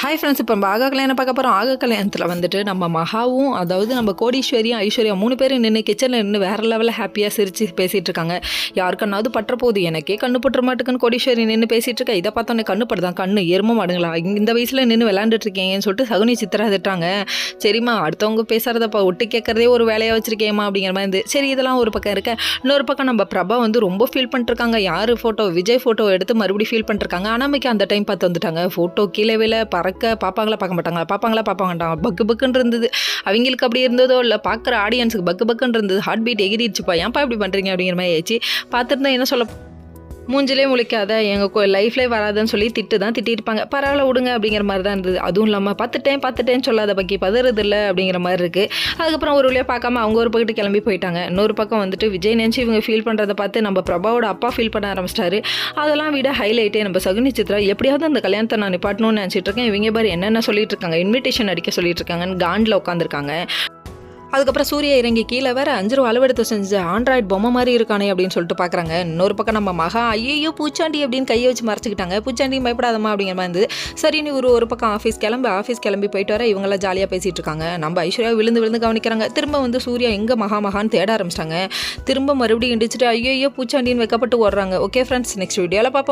Hi friends, இப்போ நம்ம ஆகா கல்யாணம் பார்க்க போகிறோம். ஆகா கல்யாணத்தில் வந்துட்டு நம்ம மகாவும், அதாவது நம்ம கோடீஸ்வரியும் ஐஸ்வர்யா 3 பேரும் நின்று கிச்சனில் நின்று வேறு லெவலில் ஹாப்பியாக சிரித்து பேசிகிட்டு இருக்காங்க. யாருக்கண்ணாவது பற்ற போகுது, எனக்கே கண்ணு பட்டுற மாட்டுக்குன்னு கோடீஸ்வரி நின்று பேசிகிட்டு இருக்கா. இதை பார்த்தோன்னே கண்ணு படுதான், கண்ணு எரும மாடுங்களா, இந்த வயசில் நின்று விளாண்டுட்டு இருக்கீங்கன்னு சொல்லிட்டு சகுனி சித்திரா திட்டுறாங்க. சரிம்மா, அடுத்தவங்க பேசுகிறதப்பா ஒட்டு கேட்குறதே ஒரு வேலையாக வச்சுருக்கேம்மா அப்படிங்கிற மாதிரி இருந்து. சரி, இதெல்லாம் ஒரு பக்கம் இருக்க, இன்னொரு பக்கம் நம்ம பிரபா வந்து ரொம்ப ஃபீல் பண்ணிட்டுருக்காங்க. யார் ஃபோட்டோ, விஜய் ஃபோட்டோ எடுத்து மறுபடியும் ஃபீல் பண்ணிட்டுருக்காங்க. அனாமிக்கு அந்த டைம் பார்த்து வந்துட்டாங்க. ஃபோட்டோ கீழே வில பறக்க பார்ப்பாங்களா பார்க்க மாட்டாங்களா, பார்ப்பாங்களா பார்க்க மாட்டாங்க. பக்கு பக்குன்னு இருந்தது. அவங்களுக்கு அப்படி இருந்ததோ இல்லை, பார்க்குற ஆடியன்ஸுக்கு பக்கு பக்குன்னு இருந்தது. ஹார்ட் பீட் எகிரிடுச்சுப்பா, ஏன்ப்பா இப்படி பண்ணுறீங்க அப்படிங்கிற மாதிரி ஆயிடுச்சு. பார்த்துருந்தா என்ன சொல்ல, மூஞ்சிலே முழிக்காத, எங்கள் லைஃப்லேயே வராதுன்னு சொல்லி திட்டிருப்பாங்க. பரவாயில்ல விடுங்க அப்படிங்கிற மாதிரி தான் இருந்தது. அதுவும் இல்லாமல் பார்த்துட்டேன்னு சொல்லாத பக்கி பதறது இல்லை அப்படிங்கிற மாதிரி இருக்குது. அதுக்கப்புறம் ஒரு வழியாக பார்க்காம அவங்க ஒரு பக்கத்து கிளம்பி போயிட்டாங்க. இன்னொரு பக்கம் வந்துட்டு விஜய் நினச்சி இவங்க ஃபீல் பண்ணுறதை பார்த்து நம்ம பிரபாவோட அப்பா ஃபீல் பண்ண ஆரம்பிச்சிட்டாரு. அதெல்லாம் விட ஹைலைட்டே நம்ம சகுனி சித்ரா எப்படியாவது அந்த கல்யாணத்தை நான் நிப்பாட்டணும்னு நினச்சிட்டு இருக்கேன். இவங்க பாரு என்னென்ன சொல்லிட்டு இருக்காங்க, இன்விடேஷன் அடிக்க சொல்லிட்டு இருக்காங்கன்னு காண்டில் உட்காந்துருக்காங்க. அதுக்கப்புறம் சூர்யா இறங்கி கீழே வேற 5 ரூபா அளவெடுத்து செஞ்ச ஆண்ட்ராய்டு பொம்மை மாதிரி இருக்கானே அப்படின்னு சொல்லிட்டு பார்க்குறாங்க. இன்னொரு பக்கம் நம்ம மகா ஐயோ பூச்சாண்டி அப்படின்னு கையை வச்சு மறைச்சிக்கிட்டாங்க. பூச்சாண்டி பயப்படாதம்மா அப்படிங்கிற மாதிரி இருந்து. சரின்னு ஒரு பக்கம் ஆஃபீஸ் கிளம்பி போயிட்டு வர இவங்களாம் ஜாலியாக பேசிகிட்டு இருக்காங்க. நம்ம ஐஸ்வர்யா விழுந்து கவனிக்கிறாங்க. திரும்ப வந்து சூர்யா எங்கே மகான்னு தேட ஆரம்பிச்சிட்டாங்க. திரும்ப மறுபடியும் இடிச்சிட்டு ஐயோ பூச்சாண்டின்னு வைக்கப்பட்டு ஓடுறாங்க. ஓகே ஃப்ரெண்ட்ஸ், நெக்ஸ்ட் வீடியோவில் பார்ப்போம்.